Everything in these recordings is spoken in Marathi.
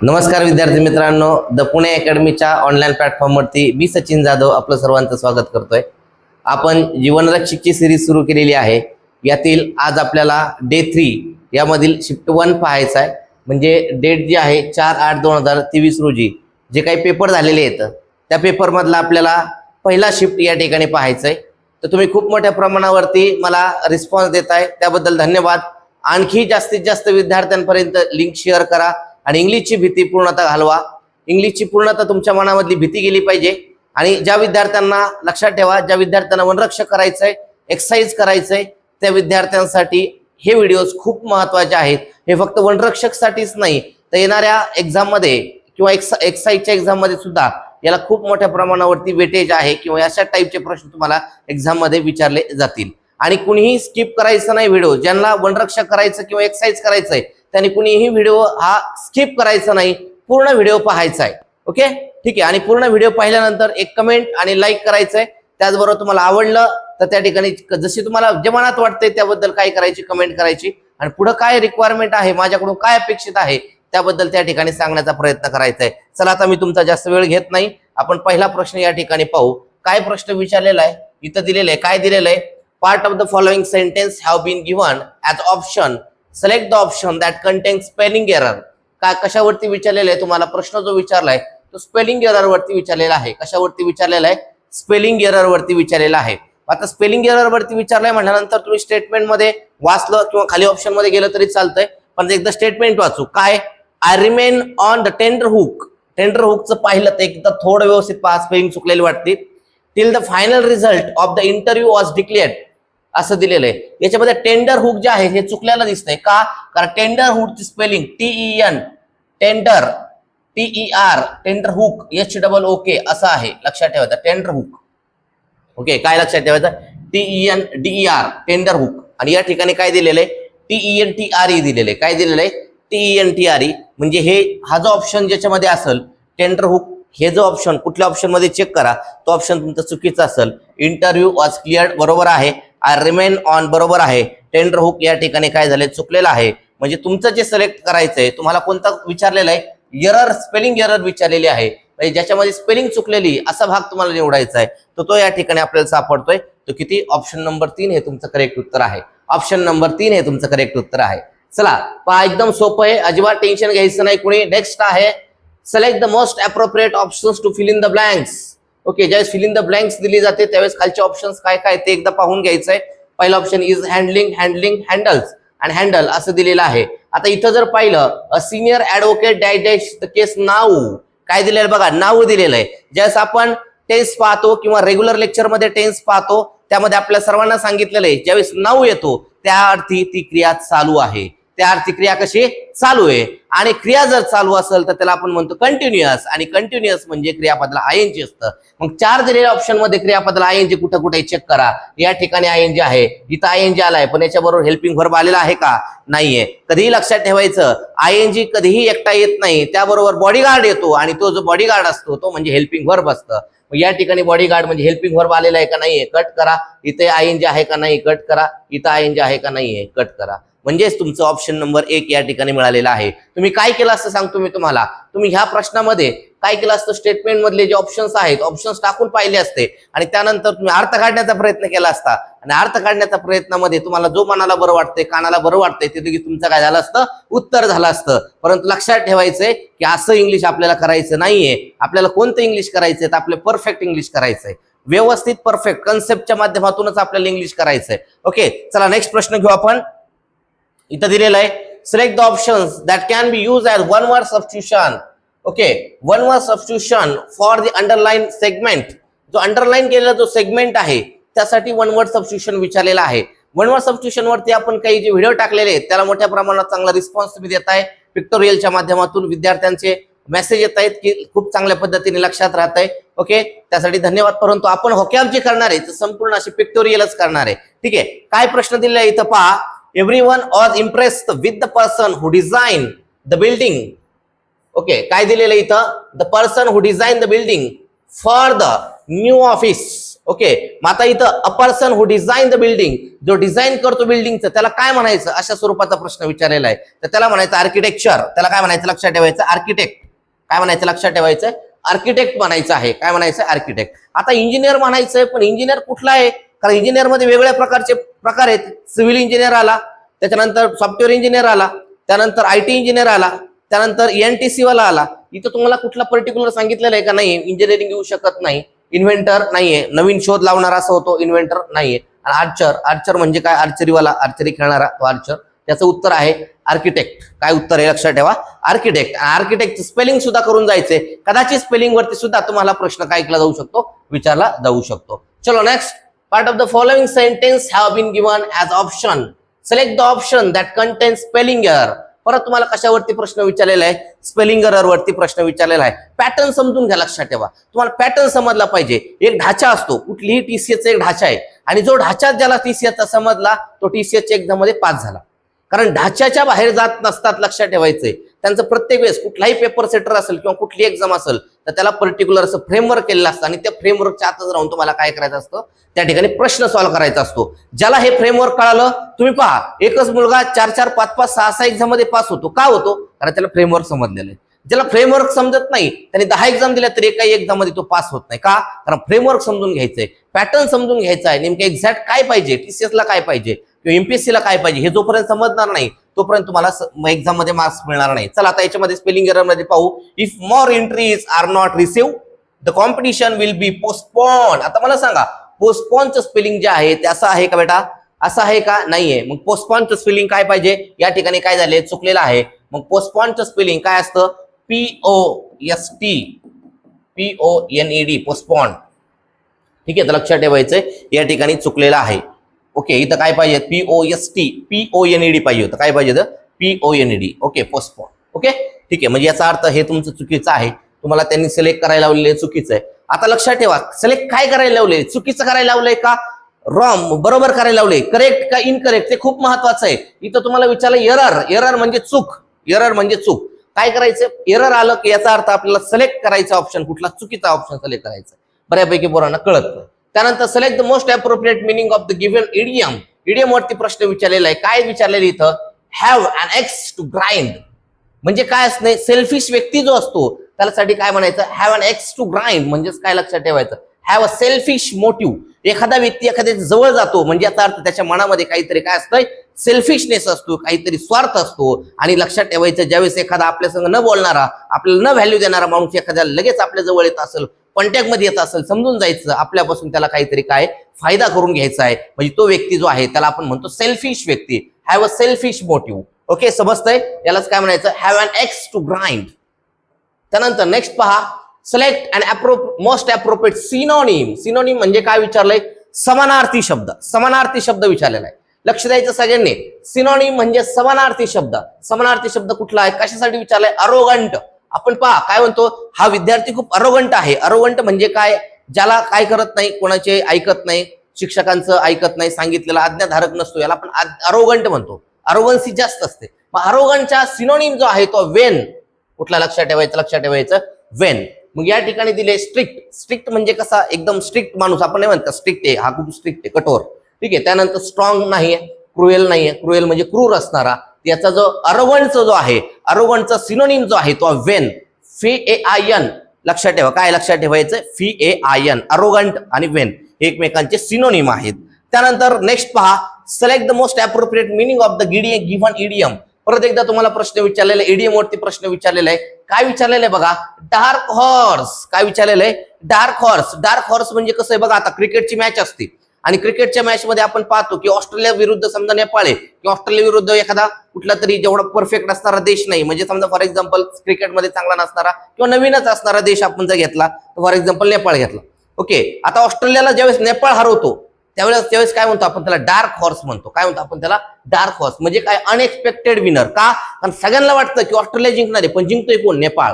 नमस्कार विद्यार्थी मित्रांनो, द पुणे अकॅडमीच्या ऑनलाईन प्लॅटफॉर्मवरती मी सचिन जाधव आपलं सर्वांचं स्वागत करतोय। आपण जीवनरक्षकची सिरीज सुरू केलेली आहे। यातील आज आपल्याला डे 3 यामधील शिफ्ट 1 पाहायचा आहे। म्हणजे डेट जी आहे 4/8/2023 रोजी जे काही पेपर झालेले आहेत त्या पेपर मधला आपल्याला पहिला शिफ्ट या ठिकाणी पाहायचा आहे। तर तुम्ही खूप मोठ्या प्रमाणावरती मला रिस्पॉन्स देताय, त्याबद्दल धन्यवाद। आणखी जास्तीत जास्त विद्यार्थ्यांपर्यंत लिंक शेअर करा आणि इंग्लिशची भीती पूर्णतः घालवा। इंग्लिशची पूर्णतः तुमच्या मनामधली भीती गेली पाहिजे। आणि ज्या विद्यार्थ्यांना लक्षात ठेवा, ज्या विद्यार्थ्यांना वनरक्षक करायचंय, एक्सरसाइज करायचंय, त्या विद्यार्थ्यांसाठी हे व्हिडिओज खूप महत्त्वाचे आहेत। हे फक्त वनरक्षकसाठीच नाही तर येणाऱ्या एक्झाम मध्ये किंवा एक्सरसाइजच्या एक्झाम मध्ये सुद्धा याला खूप मोठ्या प्रमाणावरती वेटेज आहे किंवा अशा टाईपचे प्रश्न तुम्हाला एक्झाम मध्ये विचारले जातील। आणि कुणीही स्किप करायचं नाही व्हिडिओ। ज्यांना वनरक्षक करायचं किंवा एक्सरसाइज करायचंय त्यांनी कुणीही व्हिडिओ हा स्किप करायचा नाही, पूर्ण व्हिडिओ पाहायचा आहे। ओके, ठीक आहे। आणि पूर्ण व्हिडिओ पाहिल्यानंतर एक कमेंट आणि लाईक करायचंय। त्याचबरोबर तुम्हाला आवडलं तर त्या ठिकाणी जशी तुम्हाला जे मनात वाटते त्याबद्दल काय करायची, कमेंट करायची आणि पुढे काय रिक्वायरमेंट आहे, माझ्याकडून काय अपेक्षित आहे त्याबद्दल त्या ठिकाणी सांगण्याचा प्रयत्न करायचा आहे। चला आता मी तुमचा जास्त वेळ घेत नाही, आपण पहिला प्रश्न या ठिकाणी पाहू। काय प्रश्न विचारलेला आहे इथं दिलेलं आहे, काय दिलेलं आहे? Part of the following sentence have been given as option, select the option that contains spelling error. काय कशावरती विचारलेलं आहे? तुम्हाला प्रश्न जो विचारलाय तो स्पेलिंग एरर वरती विचारलेला आहे। कशावरती विचारलेला आहे? स्पेलिंग एरर वरती विचारलेला आहे। आता स्पेलिंग एरर वरती विचारलाय म्हटल्यानंतर तुम्ही स्टेटमेंट मध्ये वाचलं किंवा खाली ऑप्शन मध्ये गेलं तरी चालतंय, पण एकदा स्टेटमेंट वाचू। काय? I remain on the tender hook. Tender हुकचं पाहिलं तर एकदा थोडं व्यवस्थित पहा, स्पेलिंग चुकलेली वाटते। Till the final result of the interview was declared असं दिलेलं आहे। याच्यामध्ये टेंडर हुक जे आहे हे चुकल्याला दिसतंय का? कारण टेंडर हुकची spelling TEN, tender, TER, tender hook HOOK असं आहे, लक्षात ठेवायचं। टेंडर हुक, ओके, काय लक्षात ठेवायचं? TENDER, tender hook. आणि या ठिकाणी काय दिलेलं आहे? TENTRE दिलेलं आहे। काय दिलेलं आहे? TENTRE। म्हणजे हे हा जो ऑप्शन ज्याच्यामध्ये असेल टेंडर हुक, हे जो ऑप्शन कुठल्या ऑप्शन मध्ये चेक करा, तो ऑप्शन तुमचा चुकीचा असेल। इंटरव्ह्यू वॉज क्लिअर्ड बरोबर आहे, आय रिमेन ऑन बरोबर आहे, टेंडर हुक या ठिकाणी काय झाले? चुकलेलं आहे। म्हणजे तुमचं जे सिलेक्ट करायचंय, तुम्हाला कोणता विचारलेला आहे? एरर, स्पेलिंग एरर विचारलेली आहे। म्हणजे ज्याच्यामध्ये स्पेलिंग चुकलेली असा भाग तुम्हाला निवडायचा आहे, तो या ठिकाणी आपल्याला सापडतोय। तो किती? ऑप्शन नंबर 3 हे तुमचं करेक्ट उत्तर आहे। ऑप्शन नंबर 3 हे तुमचं करेक्ट उत्तर आहे। चला पहा, एकदम सोपं आहे, अजिबात टेन्शन घ्यायचं नाही कुणी। नेक्स्ट आहे select the most appropriate options to fill in the blanks. Okay, ज्यावेळेस फिल इन द ब्लँक्स दिली जाते त्यावेळेस खालचे ऑप्शन्स काय काय ते एकदा पाहून घ्यायचंय। पहिला option is handling, handling, handles आणि हँडल असं दिलेलं आहे। आता इथं जर पाहिलं a senior advocate dash the case now, काय दिलेलं बघा? नाऊ दिलेलं आहे। ज्यावेळेस आपण टेन्स पाहतो किंवा रेग्युलर लेक्चर मध्ये टेन्स पाहतो त्यामध्ये आपल्या सर्वांना सांगितलेलं आहे ज्यावेळेस नाऊ येतो त्या अर्थी ती क्रिया चालू आहे, त्या अर्थी क्रिया कशी चालू आहे। आणि क्रिया जर चालू असेल तर त्याला आपण म्हणतो कंटिन्युअस, आणि कंटिन्युअस म्हणजे क्रियापदाला ING असतं। मग 4 दिलेल्या ऑप्शन मध्ये क्रियापदाला ING कुठं कुठे चेक करा। या ठिकाणी ING आहे, इथं ING आलाय, पण याच्याबरोबर हेल्पिंग व्हर्ब आलेला आहे का? नाहीये। कधीही लक्षात ठेवायचं ING कधीही एकटा येत नाही, त्याबरोबर बॉडीगार्ड येतो आणि तो जो बॉडीगार्ड असतो तो म्हणजे हेल्पिंग व्हर्ब असतं। या ठिकाणी बॉडीगार्ड म्हणजे हेल्पिंग व्हर्ब आलेला आहे का? नाहीये, कट करा। इथे ING आहे का? नाही, कट करा। इथं ING आहे का? नाहीये, कट करा। म्हणजेच तुमचं ऑप्शन नंबर 1 या ठिकाणी मिळालेला आहे। तुम्ही काय केलं असतं सांगतो मी तुम्हाला। तुम्ही ह्या प्रश्नामध्ये काय केलं असतं? स्टेटमेंट मधले जे ऑप्शन्स आहेत ऑप्शन्स टाकून पाहिले असते आणि त्यानंतर तुम्ही अर्थ काढण्याचा प्रयत्न केला असता। आणि अर्थ काढण्याच्या प्रयत्नामध्ये तुम्हाला जो मनाला बरं वाटतंय, कानाला बरं वाटतंय ते तुमचं काय झालं असतं? उत्तर झालं असतं। परंतु लक्षात ठेवायचंय की असं इंग्लिश आपल्याला करायचं नाहीये। आपल्याला कोणतं इंग्लिश करायचंय? तर आपलं परफेक्ट इंग्लिश करायचंय, व्यवस्थित परफेक्ट कन्सेप्टच्या माध्यमातूनच आपल्याला इंग्लिश करायचंय। ओके, चला नेक्स्ट प्रश्न घेऊ आपण। इथं दिलेलं आहे select the options that can be use as one word substitution. Okay, one word substitution for the underline segment. जो अंडरलाइन केलेला जो सेगमेंट आहे त्यासाठी वन वर्ड सबस्टिट्यूशन विचारलेला आहे। वन वर्ड सबस्टिट्यूशन वरती आपण काही जे व्हिडिओ टाकलेले आहेत त्याला मोठ्या प्रमाणात चांगला रिस्पॉन्स तुम्ही देताय। पिक्टोरियलच्या माध्यमातून विद्यार्थ्यांचे मेसेज येत आहेत की खूप चांगल्या पद्धतीने लक्षात राहत आहे। ओके, त्यासाठी धन्यवाद। परंतु आपण होकॅब जे करणार आहे तर संपूर्ण अशी पिक्टोरियलच करणार आहे। ठीक आहे, काय प्रश्न दिलेला आहे इथं पहा। Everyone was impressed with the person who designed the building. Okay, काय दिलेलं इथं? The person who designed the building for the new office. Okay, मग आता इथं a person who design the building, जो डिझाईन करतो बिल्डिंगचं त्याला काय म्हणायचं, अशा स्वरूपाचा प्रश्न विचारलेला आहे. तर त्याला म्हणायचं आर्किटेक्चर. त्याला काय म्हणायचं लक्षात ठेवायचं, आर्किटेक्ट. काय म्हणायचं लक्षात ठेवायचं, आर्किटेक्ट म्हणायचं आहे. काय म्हणायचं, आर्किटेक्ट. आता इंजिनियर म्हणायचंय, पण इंजिनियर कुठला आहे, कारण इंजिनियर मध्ये वेगवेगळ्या प्रकारचे प्रकार आहेत. सिव्हिल इंजिनियर आला, त्याच्यानंतर सॉफ्टवेअर इंजिनियर आला, त्यानंतर IT इंजिनियर आला, त्यानंतर ENTC वाला आला. इथं तुम्हाला कुठला पर्टिक्युलर सांगितलेलं आहे का, नाही इंजिनिअरिंग येऊ शकत नाही. इन्व्हेंटर नाहीये, नवीन शोध लावणारा असं होतो, इन्व्हेंटर नाहीये. आर्चर, आर्चर म्हणजे काय, आर्चरीवाला, आर्चरी खेळणारा तो आर्चर. त्याचं उत्तर आहे आर्किटेक्ट. काय उत्तर आहे लक्षात ठेवा, आर्किटेक्ट. आर्किटेक्ट स्पेलिंग सुद्धा करून जायचे, कदाचित स्पेलिंग वरती सुद्धा तुम्हाला प्रश्न काय केला जाऊ शकतो, विचारला जाऊ शकतो. चलो next, part of the following sentence have been given as option. Select the option that contain spelling error. परत तुम्हाला कशावरती प्रश्न विचारलेला आहे, स्पेलिंग एरर वरती प्रश्न विचारलेला आहे. पॅटर्न समजून घ्या, लक्षात ठेवा. तुम्हाला पॅटर्न समजला पाहिजे. एक ढाचा असतो, कुठलीही TCS चा एक ढाचा आहे, आणि जो ढाचा ज्याला TCS चा समजला तो TCS च्या एक्झाम मध्ये पास झाला. कारण ढाच्याच्या बाहेर जात नसतात, लक्षात ठेवायचंय. त्यांचं प्रत्येक वेळेस कुठलाही पेपर सेटर असेल किंवा कुठली एक्झाम असेल तर त्याला पर्टिक्युलर असं फ्रेमवर्क केलेलं असतं, आणि त्या फ्रेमवर्कच्या आतच राहून तुम्हाला काय करायचं असतं, त्या ठिकाणी प्रश्न सॉल्व्ह करायचा असतो. ज्याला हे फ्रेमवर्क कळालं, तुम्ही पहा एकच मुलगा 4-4, 5-5, 6-6 एक्झाम मध्ये पास होतो. का होतो, कारण त्याला फ्रेमवर्क समजलेलं आहे. ज्याला फ्रेमवर्क समजत नाही त्याने 10 एक्झाम दिल्या तरी एकाही एक्झाम मध्ये तो पास होत नाही. का, कारण फ्रेमवर्क समजून घ्यायचंय, पॅटर्न समजून घ्यायचा आहे. नेमकं एक्झॅक्ट काय पाहिजे, TCS ला काय पाहिजे किंवा MPSC ला काय पाहिजे, हे जोपर्यंत समजणार नाही तोपर्यंत तुम्हाला एक्झाम मध्ये मार्क्स मिळणार नाही. चला आता याच्यामध्ये स्पेलिंग एरर मध्ये पाहू. If more entries are not received the competition will be postpone. आता मला सांगा, पोस्टपोनचं स्पेलिंग जे आहे ते असं आहे का बेटा, असं आहे का, नाहीये. मग पोस्टपोनचं स्पेलिंग काय पाहिजे, या ठिकाणी काय झाले, चुकलेलं आहे. मग पोस्टपोनचं स्पेलिंग काय असतं, POSTPONED, पोस्टपोन. ठीक आहे, तर लक्षात ठेवायचंय, या ठिकाणी चुकलेलं आहे. ओके, इथं काय पाहिजे, POSTPONED पाहिजे होतं. काय पाहिजे होतं, PONED. Okay, postpone. ओके, ठीक आहे. म्हणजे याचा अर्थ हे तुमचं चुकीचं आहे, तुम्हाला त्यांनी सिलेक्ट करायला लावलेलं चुकीचं आहे. आता लक्षात ठेवा, सिलेक्ट काय करायला लावले, चुकीचं करायला लावलंय का रॉंग, बरोबर करायला लावले, करेक्ट का इनकरेक्ट, ते खूप महत्वाचं आहे. इथं तुम्हाला विचारलं एरर, एरर म्हणजे चूक, एरर म्हणजे चूक. काय करायचं, एरर आलं की याचा अर्थ आपल्याला सिलेक्ट करायचा ऑप्शन कुठला, चुकीचा ऑप्शन सिलेक्ट करायचा. बऱ्यापैकी पोरांना कळत. त्यानंतर select the most appropriate meaning of the given idiom. Idiom वरती प्रश्न विचारलेला आहे. काय विचारलेलं इथं, have an axe to grind. म्हणजे काय असणे, सेल्फिश व्यक्ती जो असतो त्यासाठी काय म्हणायचं, have an axe to grind. म्हणजेच काय लक्षात ठेवायचं, हॅव अ सेल्फिश मोटिव्ह. एखादा व्यक्ती एखाद्या जवळ जातो म्हणजे याचा अर्थ त्याच्या मनामध्ये काहीतरी काय असतंय, सेल्फिशनेस असतो, काहीतरी स्वार्थ असतो. आणि लक्षात ठेवायचं, ज्यावेळेस एखादा आपल्या संग न बोलणारा, आपल्याला न व्हॅल्यू देणारा माणूस एखाद्या लगेच आपल्या जवळ येत असेल, कॉन्टॅक्ट मध्ये येत असेल, समजून जायचं आपल्यापासून त्याला काहीतरी काय फायदा करून घ्यायचा आहे. म्हणजे तो व्यक्ती जो आहे त्याला आपण म्हणतो सेल्फिश व्यक्ती, have a selfish motive. Okay, समजतंय, यालाच काय म्हणायचं, have an axe to grind. त्यानंतर नेक्स्ट पहा, select an most appropriate synonym. Synonym म्हणजे काय विचारलंय, समानार्थी शब्द. समानार्थी शब्द विचारलेला आहे, लक्ष द्यायचं सगळ्यांनी. सिनोनिम म्हणजे समानार्थी शब्द. समानार्थी शब्द कुठला आहे, कशासाठी विचारलाय, अरोगंट. आपण पहा काय म्हणतो, हा विद्यार्थी खूप अरोगंट आहे. अरोगंट म्हणजे काय, ज्याला काय करत नाही, कोणाचे ऐकत नाही, शिक्षकांचं ऐकत नाही, सांगितलेला आज्ञाधारक नसतो, याला आपण अरोगंट म्हणतो. अरोगन्सी जास्त असते. मग अरोगंटचा सिनोनिम जो आहे तो वेन. कुठला लक्षात ठेवायचं, लक्षात ठेवायचं वेन. मग या ठिकाणी दिले स्ट्रिक्ट. स्ट्रिक्ट म्हणजे कसा, एकदम स्ट्रिक्ट माणूस, आपण नाही म्हणतो स्ट्रिक्ट आहे, हा खूप स्ट्रिक्ट आहे, कठोर. ठीक आहे. त्यानंतर स्ट्रॉंग नाहीये, क्रुएल नाहीये, क्रुएल म्हणजे क्रूर असणारा. याचा जो अरोगंटचा जो आहे, अरोगंटचा सिनोनिम जो आहे तो वेन. FAIN. लक्षात ठेवा, काय लक्षात ठेवायचं, FAIN. अरोगंट आणि वेन एकमेकांचे सिनोनिम आहेत. त्यानंतर नेक्स्ट पहा, select the most appropriate meaning of the given idiom. परत एकदा तुम्हाला प्रश्न विचारलेला आहे, इडियम वरती प्रश्न विचारलेला आहे. काय विचारलेलं आहे बघा, डार्क हॉर्स. काय विचारलेलं आहे, डार्क हॉर्स. डार्क हॉर्स म्हणजे कसं आहे बघा, आता क्रिकेटची मॅच असते आणि क्रिकेटच्या मॅच मध्ये आपण पाहतो की ऑस्ट्रेलिया विरुद्ध समजा नेपाळ आहे, की ऑस्ट्रेलिया विरुद्ध एखादा कुठला तरी जेवढा परफेक्ट असणारा देश नाही, म्हणजे समजा फॉर एक्झाम्पल क्रिकेटमध्ये चांगला नसणारा किंवा नवीनच असणारा देश आपण जर घेतला, फॉर एक्झाम्पल नेपाळ घेतला. ओके, आता ऑस्ट्रेलियाला ज्यावेळेस नेपाळ हरवतो त्यावेळेस काय म्हणतो आपण, त्याला डार्क हॉर्स म्हणतो. काय म्हणतो आपण त्याला, डार्क हॉर्स. म्हणजे काय, अनएक्सपेक्टेड विनर. का, कारण सगळ्यांना वाटतं की ऑस्ट्रेलिया जिंकणार आहे, पण जिंकतोय कोण, नेपाळ.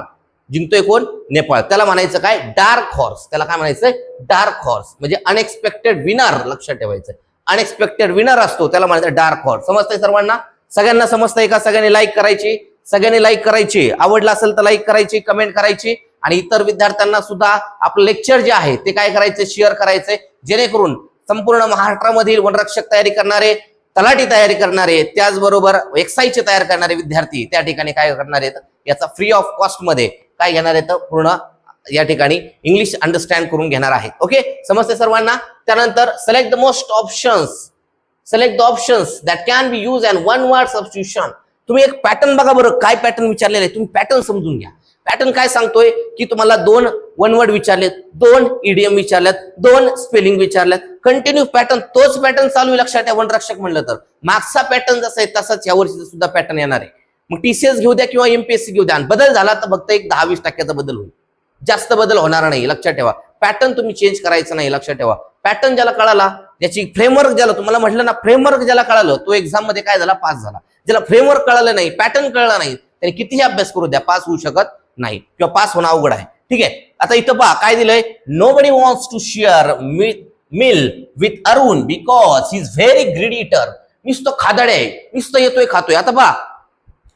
जिंकतोय कोण, नेपाळ. त्याला म्हणायचं काय, डार्क हॉर्स. त्याला काय म्हणायचं, डार्क हॉर्स. म्हणजे अनएक्सपेक्टेड विनर. लक्षात ठेवायचं, अनएक्सपेक्टेड विनर असतो त्याला म्हणायचं डार्क हॉर्स. समजतंय सर्वांना, सगळ्यांना समजतंय का, सगळ्यांनी लाईक करायची, सगळ्यांनी लाईक करायची, आवडलं असेल तर लाईक करायची, कमेंट करायची. आणि इतर विद्यार्थ्यांना सुद्धा आपलं लेक्चर जे आहे ते काय करायचं, शेअर करायचंय. जेणेकरून संपूर्ण महाराष्ट्रामधील वनरक्षक तयारी करणारे, तलाठी तयारी करणारे, त्याचबरोबर एक्साईजचे तयार करणारे विद्यार्थी त्या ठिकाणी काय करणार आहेत, याचा फ्री ऑफ कॉस्ट मध्ये काय घेणार आहेत, पूर्ण या ठिकाणी इंग्लिश अंडरस्टँड करून घेणार आहेत. ओके, समजते सर्वांना. त्यानंतर select the most options, select the options that can be use and one word substitution. तुम्ही एक पॅटर्न बघा बरं, काय पॅटर्न विचारलेलं आहे, तुम्ही पॅटर्न समजून घ्या. पॅटर्न काय सांगतोय की तुम्हाला 2 वन वर्ड विचारलेत, 2 इडियम विचारल्यात, 2 स्पेलिंग विचारल्यात. कंटिन्यू पॅटर्न, तोच पॅटर्न चालू आहे. लक्षात ठेवा, वनरक्षक म्हणलं तर मागचा पॅटर्न जसा आहे तसाच या वर्षीचा सुद्धा पॅटर्न येणार आहे. मग टीसीएस घेऊ द्या किंवा एमपीएससी घेऊ द्या, बदल झाला तर फक्त एक 10-20% बदल होईल, जास्त बदल होणार नाही. लक्षात ठेवा, पॅटर्न तुम्ही चेंज करायचं नाही. लक्षात ठेवा, पॅटर्न ज्याला कळाला, ज्याची फ्रेमवर्क ज्याला, तुम्हाला म्हटलं ना फ्रेमवर्क ज्याला कळालं तो एक्झाम मध्ये काय झाला, पास झाला. ज्याला फ्रेमवर्क कळालं नाही, पॅटर्न कळला नाही, त्याने कितीही अभ्यास करू द्या, पास होऊ शकत नाही किंवा पास होणं अवघड आहे. ठीक आहे, आता इथं पहा काय दिलंय, nobody wants to share meal with Arun because he is very greedy eater. नुसतं खादाडे आहे, नुसतं येतोय खातोय. आता पहा,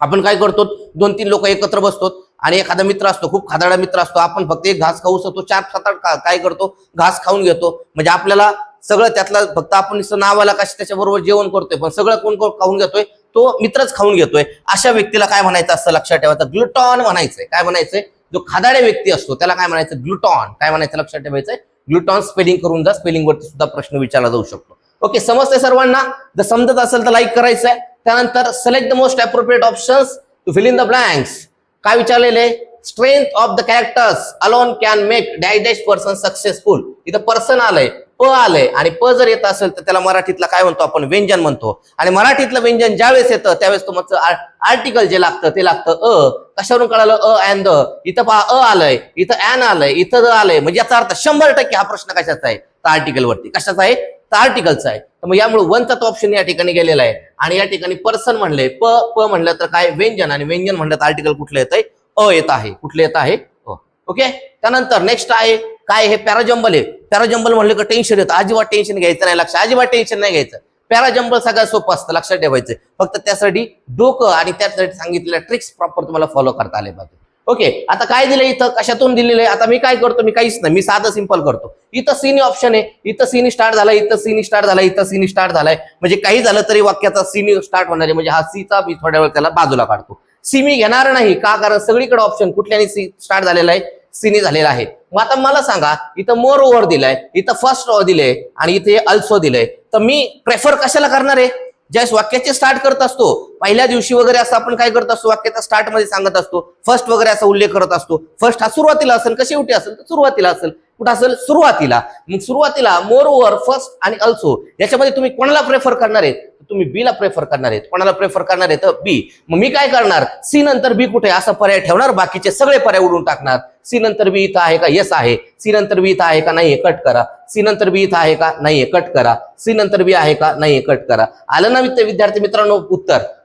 आपण काय करतो, 2-3 लोक एकत्र बसतो आणि एखादा मित्र असतो, खूप खादाडा मित्र असतो, आपण फक्त एक घास खाऊ शकतो, 4-7 काय करतो, घास खाऊन घेतो. म्हणजे आपल्याला सगळं त्यातला फक्त आपण नावाला कशी त्याच्याबरोबर जेवण करतोय, पण सगळं कोण खाऊन घेतोय, तो मित्रच खाऊन घेतोय. अशा व्यक्तीला काय म्हणायचं असतं, लक्षात ठेवा, तर ग्लुटॉन म्हणायचंय. काय म्हणायचंय, जो खादाडे व्यक्ती असतो त्याला काय म्हणायचं, ग्लुटॉन. काय म्हणायचं, लक्षात ठेवायचंय, ग्लुटॉन. स्पेलिंग करून जा, स्पेलिंग वरती सुद्धा प्रश्न विचारला जाऊ शकतो. ओके, समजते सर्वांना. जर समजत असेल तर लाईक करायचंय. त्यानंतर select the most appropriate options to fill in the blanks. काय विचारलेले, strength of the characters alone can make dash person successful. इथं पर्सन आलंय, प आलंय, आणि प जर येत असेल तर त्याला मराठीतला काय म्हणतो आपण, व्यंजन म्हणतो. आणि मराठीतलं व्यंजन ज्यावेळेस येतं त्यावेळेस तुमचं आर्टिकल जे लागतं ते लागतं अ. कशावरून कळालं, अ अँड द. इथं पहा अ आलंय, इथं ॲन आलंय, इथं द आलंय, म्हणजे याचा अर्थ 100% हा प्रश्न कशाचा आहे, तर आर्टिकल वरती. कशाचा आहे, तर आर्टिकलचा आहे. तर मग यामुळे वनचा तो ऑप्शन या ठिकाणी गेलेला आहे. आणि या ठिकाणी पर्सन म्हणलंय, प म्हणलं तर काय, व्यंजन, आणि व्यंजन म्हणलं तर आर्टिकल कुठलं येत आहे, अ येत आहे. कुठलं येत आहे, अ. ओके, त्यानंतर नेक्स्ट आहे काय, हे पॅराजंबल आहे. पॅराजंबल म्हणलं का टेन्शन येतं, अजिबात टेन्शन घ्यायचं नाही. लक्ष, अजिबात टेन्शन नाही घ्यायचं. पॅराजंबल सगळ्यात सोपं असतं, लक्षात ठेवायचं. फक्त त्यासाठी डोकं आणि त्यासाठी सांगितलेल्या ट्रिक्स प्रॉपर तुम्हाला फॉलो करता आले पाहिजे. ओके, आता काय दिलं इथं, कशातून दिलेलं आहे. आता मी काय करतो, मी काहीच नाही, मी साधं सिंपल करतो. इथं सीनी ऑप्शन आहे, इथं सीनी स्टार्ट झाला, इथं सीनी स्टार्ट झाला, इथं सीनी स्टार्ट झालाय. म्हणजे काही झालं तरी वाक्याचा सीनी स्टार्ट होणार आहे. म्हणजे हा सीचा मी थोड्या वेळ त्याला बाजूला काढतो. सी मी घेणार नाही का, कारण सगळीकडे ऑप्शन कुठल्याने सी स्टार्ट झालेला आहे, सीनी झालेला आहे. मग आता मला सांगा, इथं मोर ओव्हर दिलाय, इथं फर्स्ट दिलंय, आणि इथे अल्सो दिलंय. तर मी प्रेफर कशाला करणार आहे, ज्यावेळेस वाक्याचे स्टार्ट करत असतो, पहिल्या दिवशी वगैरे असं आपण काय करत असतो, वाक्याचा स्टार्ट मध्ये सांगत असतो, फर्स्ट वगैरे असा उल्लेख करत असतो. फर्स्ट हा सुरुवातीला असेल का शेवटी असेल, तर सुरुवातीला असेल. कुठं असेल, सुरुवातीला. मग सुरुवातीला मोर ओव्हर, फर्स्ट आणि अल्सो, याच्यामध्ये तुम्ही कोणाला प्रेफर करणार आहे, तुम्ही बी ला प्रेफर करणार आहेत. कोणाला प्रेफर करणार आहे, तर बी. मग मी काय करणार, सी नंतर बी कुठे असा पर्याय ठेवणार, बाकीचे सगळे पर्याय उडून टाकणार. सी नंतर बी इथं आहे का, येस आहे. सी नंतर बी इथं आहे का, नाहीये, कट करा. सी नंतर बी इथं आहे का, नाहीये, कट करा. सी नंतर बी आहे का, नाहीये, कट करा. आलं ना विद्यार्थी मित्रांनो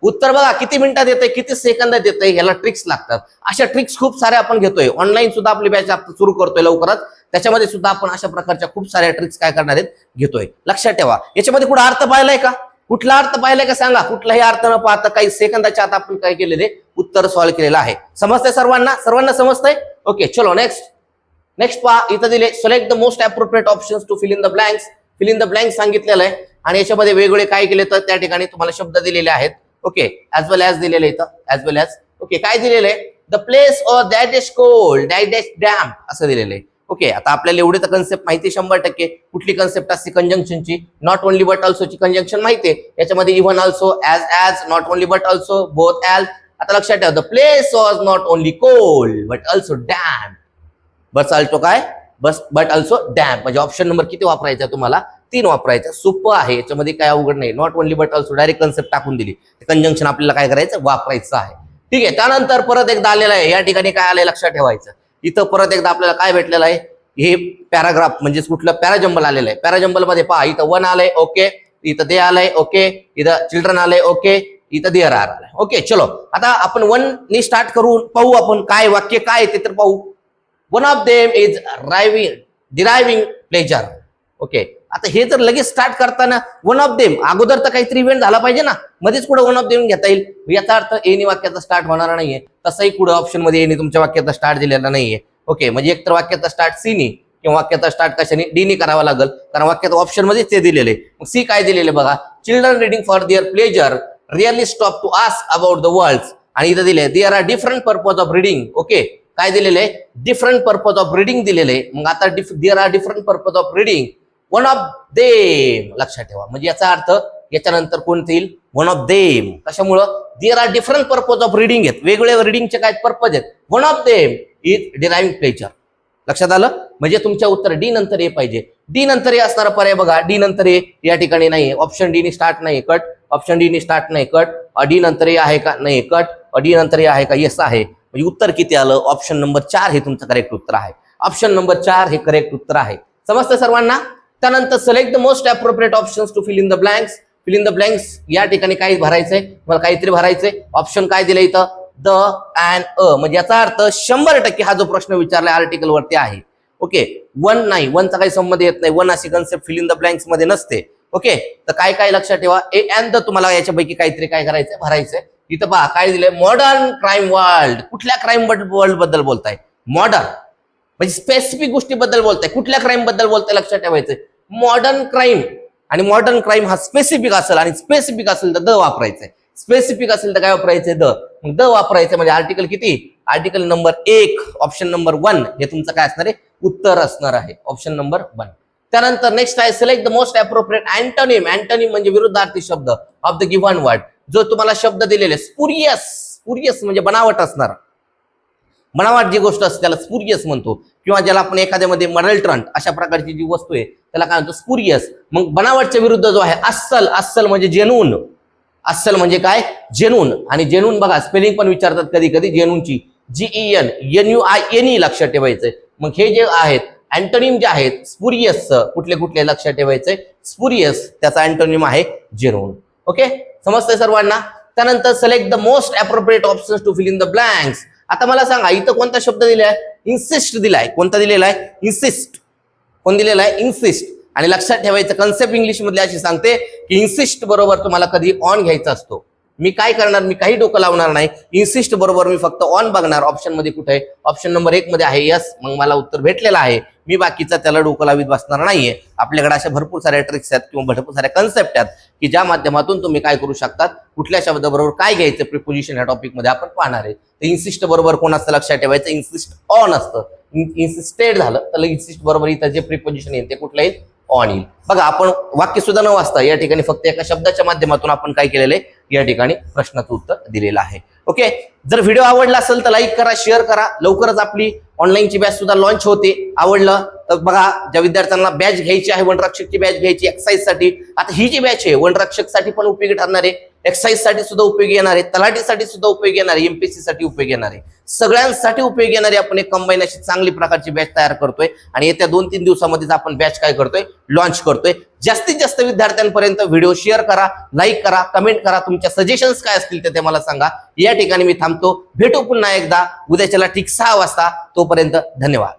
उत्तर बघा किती मिनिटात येतंय, किती सेकंदात येतंय, याला ट्रिक्स लागतात. अशा ट्रिक्स खूप साऱ्या आपण घेतोय. ऑनलाईन सुद्धा आपली बॅच सुरू करतोय लवकरच, त्याच्यामध्ये सुद्धा आपण अशा प्रकारच्या खूप साऱ्या ट्रिक्स काय करणार आहेत, घेतोय. लक्षात ठेवा, याच्यामध्ये कुठं अर्थ पाहिलाय का, कुठला अर्थ पाहिलाय का सांगा. कुठलाही अर्थ न पाहता काही सेकंदाच्या आत आपण काय केलेले उत्तर सॉल्व्ह केलेलं आहे. समजतंय सर्वांना समजतंय. ओके, चलो नेक्स्ट पहा, इथं दिले select the most appropriate options to fill in the blanks. Fill in the blanks सांगितलेलं आहे, आणि याच्यामध्ये वेगवेगळे काय केले तर त्या ठिकाणी तुम्हाला शब्द दिलेले आहेत. ओके, ऍज वेल ऍज दिलेले इथं, ऍज वेल ऍज. ओके, काय दिलेलं आहे, the place or that is cold that dam असं दिलेलं आहे. ओके, आता आपल्याला एवढे तर कन्सेप्ट माहिती 100%. कुठली कन्सेप्ट असते, कंजंक्शनची. नॉट ओनली बट ऑल्सोची कंजंक्शन माहिती आहे. याच्यामध्ये even also, as, not only but also, both as. आता लक्षात ठेवा, the place was not only cold but also dam. Bus Alto काय, बट ऑल्सो डॅम. म्हणजे ऑप्शन नंबर किती वापरायचा तुम्हाला, 3 वापरायचं. सोपं आहे, याच्यामध्ये काय अवघड नाही. Not only but also direct concept टाकून दिली, कंजंक्शन आपल्याला काय करायचं, वापरायचं आहे. ठीक आहे, त्यानंतर परत एकदा आलेलं आहे. या ठिकाणी काय आलंय लक्षात ठेवायचं. इथं परत एकदा आपल्याला काय भेटलेलं आहे, हे पॅराग्राफ म्हणजे कुठलं पॅराजंबल आलेलं आहे. पॅराजंबल मध्ये पहा, इथं वन आलंय, ओके, इथं दे आलंय, ओके, इथं चिल्ड्रन आलंय, ओके, इथं देअर आर आलंय. ओके, चलो आता आपण वन ने स्टार्ट करून पाहू आपण काय वाक्य काय ते तर पाहू. One of them is deriving pleasure. Okay, आता हे जर लगेच स्टार्ट करताना वन ऑफ देम, अगोदर तर काहीतरी इव्हेंट झाला पाहिजे ना, मध्येच कुठे वन ऑफ देम घेता येईल. याचा अर्थ एनी वाक्याचा स्टार्ट होणार नाहीये. तसंही पुढे ऑप्शन मध्ये एनी तुमच्या वाक्याचा स्टार्ट दिलेला नाहीये. ओके, म्हणजे एक तर वाक्याचा स्टार्ट सीनी किंवा वाक्याचा स्टार्ट कशाने डीनी करावा लागेल, कारण वाक्यात ऑप्शन मध्ये ते दिलेले. मग सी काय दिलेले बघा, children reading for their pleasure really stop to ask about the world. आणि इथं दिले there are different purpose of reading. Okay, काय दिलेले, डिफरंट पर्पज ऑफ रिडिंग दिलेले. मग आता there are different purpose of reading one of them, लक्षात ठेवा. म्हणजे याचा अर्थ याच्यानंतर कोणते येईल, वन ऑफ देम. कशामुळं, there are different purpose of reading आहेत, वेगवेगळे रिडिंगचे काय पर्पज आहेत. One of them is deriving pleasure. लक्षात आलं. म्हणजे तुमच्या उत्तर डी नंतर ए पाहिजे. डी नंतर ए असणारा पर्याय बघा, डी नंतर ए या ठिकाणी नाही. ऑप्शन डी ने स्टार्ट नाही, कट. ऑप्शन डी ने स्टार्ट नाही, कट. डी नंतर ए आहे का, नाही, कट. डी नंतर ए आहे का, येस आहे. म्हणजे उत्तर किती आलं, ऑप्शन नंबर 4 हे तुमचं करेक्ट उत्तर आहे. ऑप्शन नंबर 4 हे करेक्ट उत्तर आहे. समजतं सर्वांना. त्यानंतर select the most appropriate options to fill in the blanks. Fill in the blanks या ठिकाणी काय भरायचंय, मला काहीतरी भरायचंय. ऑप्शन काय दिलं इथं, द अँड अ. म्हणजे याचा अर्थ 100% हा जो प्रश्न विचारलाय आर्टिकल वरती आहे. ओके, वन नाही, वनचा काही संबंध येत नाही. वन अशी concept fill in the blanks मध्ये नसते. ओके, तर काय काय लक्षात ठेवा, ए अँड द तुम्हाला याच्यापैकी काहीतरी काय करायचंय, भरायचंय. इथं पहा काय दिलंय, मॉडर्न क्राईम वर्ल्ड. कुठल्या क्राईम वर्ल्ड बद्दल बोलताय, मॉडर्न म्हणजे स्पेसिफिक गोष्टीबद्दल बोलताय. कुठल्या क्राईम बद्दल बोलताय लक्षात ठेवायचंय, मॉडर्न क्राईम. आणि मॉडर्न क्राईम हा स्पेसिफिक असेल, आणि स्पेसिफिक असेल तर द वापरायचंय. स्पेसिफिक असेल तर काय वापरायचंय, द. मग द वापरायचं. म्हणजे आर्टिकल किती, आर्टिकल नंबर 1 ऑप्शन नंबर 1 हे तुमचं काय असणार आहे, उत्तर असणार आहे. Option number 1. त्यानंतर नेक्स्ट आहे select the most appropriate antonym. Antonym म्हणजे विरुद्धार्थी शब्द ऑफ द गिव्हन वर्ड. जो तुम्हाला शब्द दिलेले, स्पुरियस. स्पुरियस म्हणजे बनावट असणार. बनावट जी गोष्ट असते त्याला स्पुरियस म्हणतो, किंवा ज्याला आपण एखाद्यामध्ये मडल्ट्रंट अशा प्रकारची जी वस्तू आहे त्याला काय म्हणतो, स्पुरियस. मग बनावटच्या विरुद्ध जो आहे अस्सल. अस्सल म्हणजे जेनून. अस्सल म्हणजे काय, जेनून. आणि जेनून बघा स्पेलिंग पण विचारतात कधी कधी जेनूनची, GEN NUINE लक्षात ठेवायचंय. मग हे जे आहेत अँटोनिम जे आहेत स्पुरियस, कुठले कुठले लक्षात ठेवायचे, स्पुरियस त्याचा अँटोनिम आहे जेनून. ओके, समजतंय सर्वांना. त्यानंतर select the most appropriate options to fill in the blanks. आता मला सांगा इथं कोणता शब्द दिलाय, इन्सिस्ट दिलाय. कोणता दिलेला आहे, इन्सिस्ट. कोण दिलेला आहे, इन्सिस्ट. आणि लक्षात ठेवायचं कन्सेप्ट इंग्लिश मधले अशी सांगते की इन्सिस्ट बरोबर तुम्हाला कधी ऑन घ्यायचा असतो. मी काय करणार, मी काही डोकं लावणार नाही. इन्सिस्ट बरोबर मी फक्त ऑन बघणार. ऑप्शन मध्ये कुठे आहे, ऑप्शन नंबर 1 मध्ये आहे यस. मग मला उत्तर भेटलेलं आहे. मी बाकीचा त्याला डोकं लावित बसणार नाहीये. आपल्याकडे अशा भरपूर साऱ्या ट्रिक्स आहेत किंवा भरपूर साऱ्या कन्सेप्ट आहेत की ज्या माध्यमातून तुम्ही काय करू शकतात, कुठल्या शब्दाबरोबर काय घ्यायचं प्रिपोजिशन या टॉपिक मध्ये आपण पाहणार आहे. तर इन्सिस्ट बरोबर कोण असतं लक्षात ठेवायचं, इन्सिस्ट ऑन असतं. इन्सिस्टेड झालं तर इन्सिस्ट बरोबर इथं जे प्रिपोजिशन येईल ते कुठलं येईल, ऑन येईल. बघा आपण वाक्य सुद्धा न वाचता या ठिकाणी फक्त एका शब्दाच्या माध्यमातून आपण काय केलेलं आहे, या ठिकाणी प्रश्नाचं उत्तर दिलेलं आहे. ओके, जर व्हिडिओ आवडला असेल तर लाईक करा, शेअर करा. लवकरच आपली ऑनलाईनची बॅच सुद्धा लॉन्च होते. आवडलं तर बघा, ज्या विद्यार्थ्यांना बॅच घ्यायची आहे, वनरक्षकची बॅच घ्यायची एक्सरसाइज साठी, आता ही जी बॅच आहे वनरक्षक साठी पण उपयोगी ठरणार आहे, एक्सरसाइज साठी सुद्धा उपयोगी येणार आहे, तलाठीसाठी सुद्धा उपयोगी येणार आहे, MPSC साठी उपयोगी येणार आहे, सगळ्यांसाठी उपयोगी येणारी आपण एक कंबाईन अशी चांगली प्रकारची बॅच तयार करतोय. आणि येत्या 2-3 दिवसामध्येच आपण बॅच काय करतोय, लॉन्च करतोय. जास्तीत जास्त विद्यार्थ्यांपर्यंत व्हिडिओ शेअर करा, लाईक करा, कमेंट करा. तुमच्या सजेशन्स काय असतील ते मला सांगा. या ठिकाणी मी थांबतो. भेटू पुन्हा एकदा उद्याच्याला ठीक 6 वाजता. तोपर्यंत धन्यवाद.